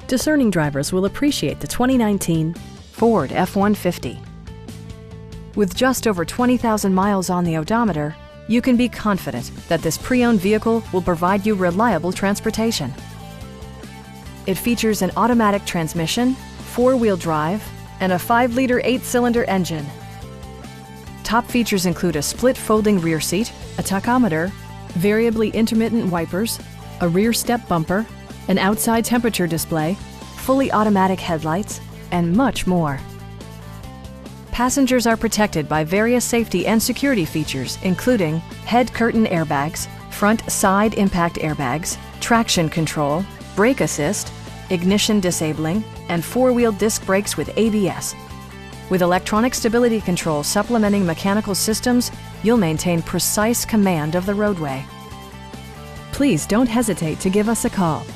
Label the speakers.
Speaker 1: Discerning drivers will appreciate the 2019 Ford F-150. With just over 20,000 miles on the odometer, you can be confident that this pre-owned vehicle will provide you reliable transportation. It features an automatic transmission, four-wheel drive, and a 5-liter 8-cylinder engine. Top features include a split folding rear seat, a tachometer, variably intermittent wipers, a rear step bumper, an outside temperature display, fully automatic headlights, and much more. Passengers are protected by various safety and security features, including head curtain airbags, front side impact airbags, traction control, brake assist, ignition disabling, and four-wheel disc brakes with ABS. With electronic stability control supplementing mechanical systems, you'll maintain precise command of the roadway. Please don't hesitate to give us a call.